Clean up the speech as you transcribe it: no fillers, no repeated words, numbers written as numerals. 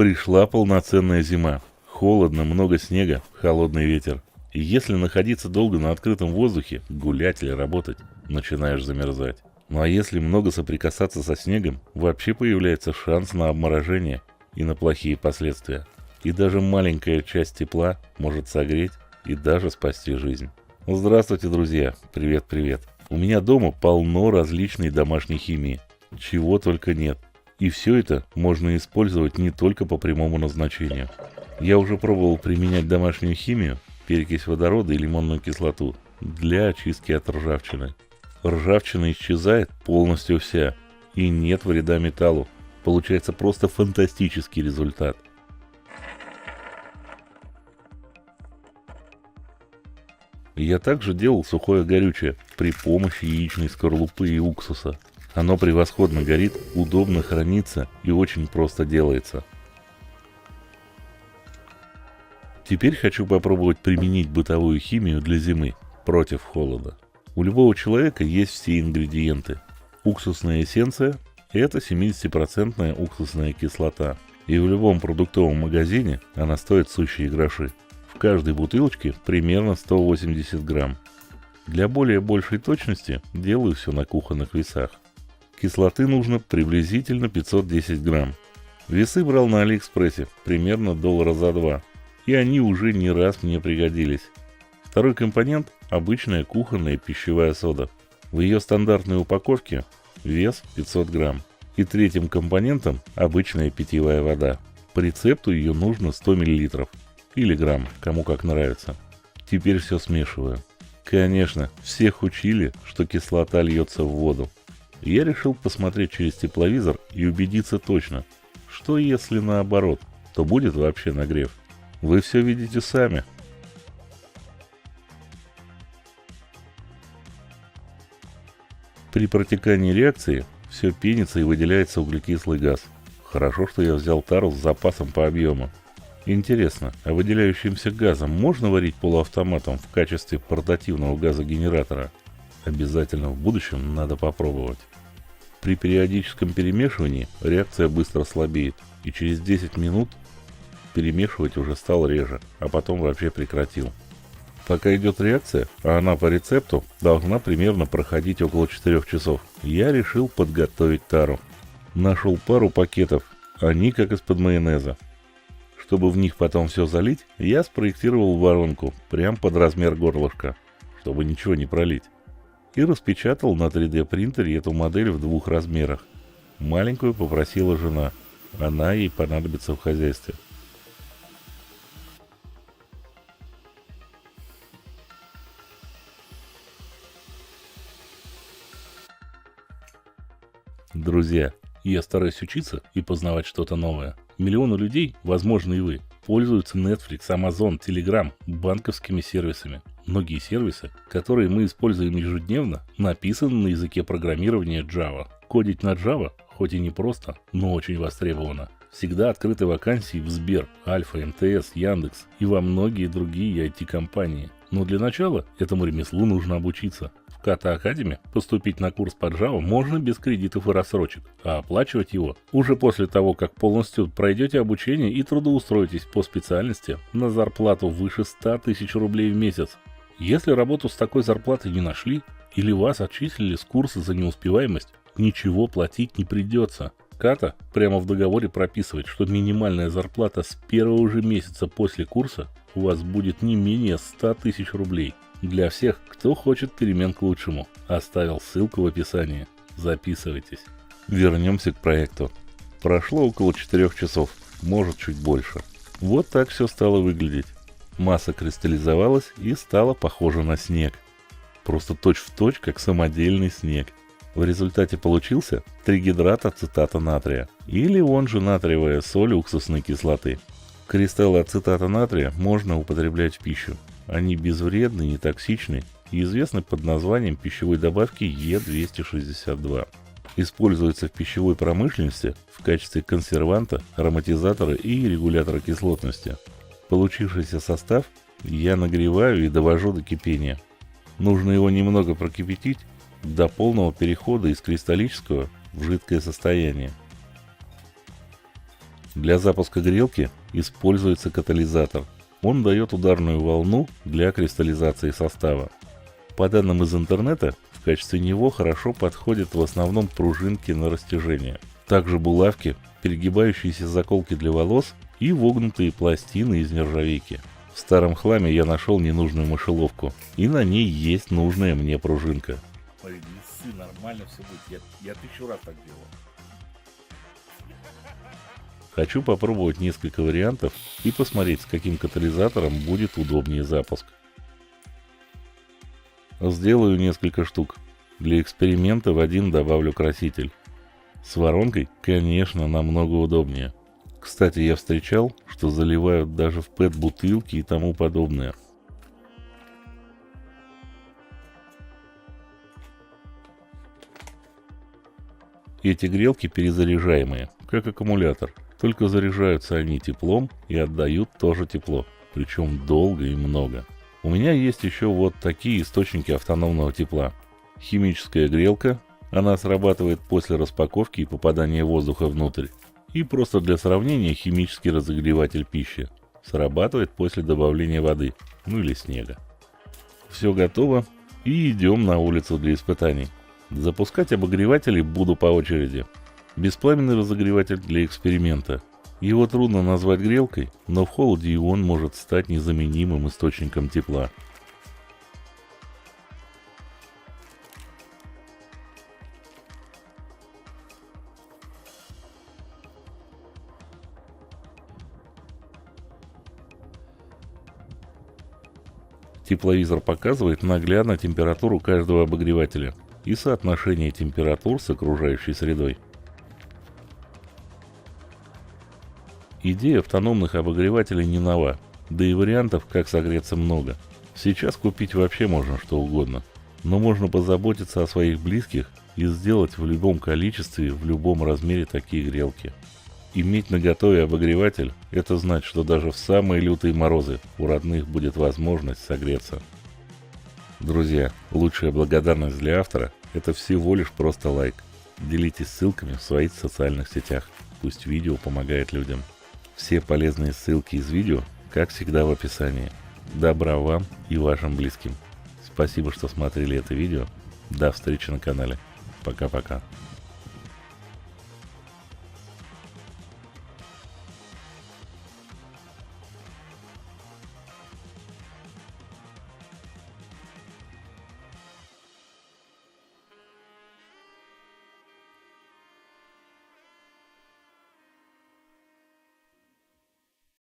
Пришла полноценная зима. Холодно, много снега, холодный ветер. И если находиться долго на открытом воздухе, гулять или работать, начинаешь замерзать. Ну а если много соприкасаться со снегом, вообще появляется шанс на обморожение и на плохие последствия. И даже маленькая часть тепла может согреть и даже спасти жизнь. Здравствуйте, друзья! Привет-привет! У меня дома полно различной домашней химии. Чего только нет. И все это можно использовать не только по прямому назначению. Я уже пробовал применять домашнюю химию, перекись водорода и лимонную кислоту для очистки от ржавчины. Ржавчина исчезает полностью вся, и нет вреда металлу. Получается просто фантастический результат. Я также делал сухое горючее при помощи яичной скорлупы и уксуса. Оно превосходно горит, удобно хранится и очень просто делается. Теперь хочу попробовать применить бытовую химию для зимы, против холода. У любого человека есть все ингредиенты. Уксусная эссенция – это 70% уксусная кислота. И в любом продуктовом магазине она стоит сущие гроши. В каждой бутылочке примерно 180 грамм. Для более большей точности делаю все на кухонных весах. Кислоты нужно приблизительно 510 грамм. Весы брал на Алиэкспрессе, примерно $2 за 2. И они уже не раз мне пригодились. Второй компонент – обычная кухонная пищевая сода. В ее стандартной упаковке вес 500 грамм. И третьим компонентом – обычная питьевая вода. По рецепту ее нужно 100 мл. Или грамм, кому как нравится. Теперь все смешиваю. Конечно, всех учили, что кислота льется в воду. Я решил посмотреть через тепловизор и убедиться точно, что если наоборот, то будет вообще нагрев. Вы все видите сами. При протекании реакции все пенится и выделяется углекислый газ. Хорошо, что я взял тару с запасом по объему. Интересно, а выделяющимся газом можно варить полуавтоматом в качестве портативного газогенератора? Обязательно в будущем надо попробовать. При периодическом перемешивании реакция быстро слабеет, и через 10 минут перемешивать уже стал реже, а потом вообще прекратил. Пока идет реакция, а она по рецепту должна примерно проходить около 4 часов, я решил подготовить тару. Нашел пару пакетов, они как из-под майонеза. Чтобы в них потом все залить, я спроектировал воронку прямо под размер горлышка, чтобы ничего не пролить. И распечатал на 3D принтере эту модель в 2 размерах. Маленькую попросила жена, она ей понадобится в хозяйстве. Друзья, я стараюсь учиться и познавать что-то новое. Миллионы людей, возможно и вы, пользуются Netflix, Amazon, Telegram, банковскими сервисами. Многие сервисы, которые мы используем ежедневно, написаны на языке программирования Java. Кодить на Java, хоть и не просто, но очень востребовано. Всегда открыты вакансии в Сбер, Альфа, МТС, Яндекс и во многие другие IT-компании. Но для начала этому ремеслу нужно обучиться. В Kata Academy поступить на курс по Java можно без кредитов и рассрочек, а оплачивать его уже после того, как полностью пройдете обучение и трудоустроитесь по специальности на зарплату выше 100 тысяч рублей в месяц. Если работу с такой зарплатой не нашли или вас отчислили с курса за неуспеваемость, ничего платить не придется. Kata прямо в договоре прописывает, что минимальная зарплата с первого же месяца после курса у вас будет не менее 100 тысяч рублей. Для всех, кто хочет перемен к лучшему. Оставил ссылку в описании. Записывайтесь. Вернемся к проекту. Прошло около 4 часов, может чуть больше. Вот так все стало выглядеть. Масса кристаллизовалась и стала похожа на снег. Просто точь-в-точь, как самодельный снег. В результате получился тригидрат ацетата натрия, или он же натриевая соль уксусной кислоты. Кристаллы ацетата натрия можно употреблять в пищу. Они безвредны, не токсичны и известны под названием пищевой добавки Е262. Используется в пищевой промышленности в качестве консерванта, ароматизатора и регулятора кислотности. Получившийся состав я нагреваю и довожу до кипения. Нужно его немного прокипятить до полного перехода из кристаллического в жидкое состояние. Для запуска грелки используется катализатор. Он дает ударную волну для кристаллизации состава. По данным из интернета, в качестве него хорошо подходят в основном пружинки на растяжение. Также булавки, перегибающиеся заколки для волос и вогнутые пластины из нержавейки. В старом хламе я нашел ненужную мышеловку, и на ней есть нужная мне пружинка. Нормально все будет, я 1000 раз так делал. Хочу попробовать несколько вариантов и посмотреть, с каким катализатором будет удобнее запуск. Сделаю несколько штук. Для эксперимента в один добавлю краситель. С воронкой, конечно, намного удобнее. Кстати, я встречал, что заливают даже в ПЭТ-бутылки и тому подобное. Эти грелки перезаряжаемые, как аккумулятор. Только заряжаются они теплом и отдают тоже тепло, причем долго и много. У меня есть еще вот такие источники автономного тепла. Химическая грелка, она срабатывает после распаковки и попадания воздуха внутрь. И просто для сравнения химический разогреватель пищи. Срабатывает после добавления воды, ну или снега. Все готово и идем на улицу для испытаний. Запускать обогреватели буду по очереди. Беспламенный разогреватель для эксперимента. Его трудно назвать грелкой, но в холоде и он может стать незаменимым источником тепла. Тепловизор показывает наглядно температуру каждого обогревателя и соотношение температур с окружающей средой. Идея автономных обогревателей не нова, да и вариантов, как согреться, много. Сейчас купить вообще можно что угодно, но можно позаботиться о своих близких и сделать в любом количестве, в любом размере такие грелки. Иметь наготове обогреватель – это значит, что даже в самые лютые морозы у родных будет возможность согреться. Друзья, лучшая благодарность для автора – это всего лишь просто лайк. Делитесь ссылками в своих социальных сетях, пусть видео помогает людям. Все полезные ссылки из видео, как всегда, в описании. Добра вам и вашим близким. Спасибо, что смотрели это видео. До встречи на канале. Пока-пока.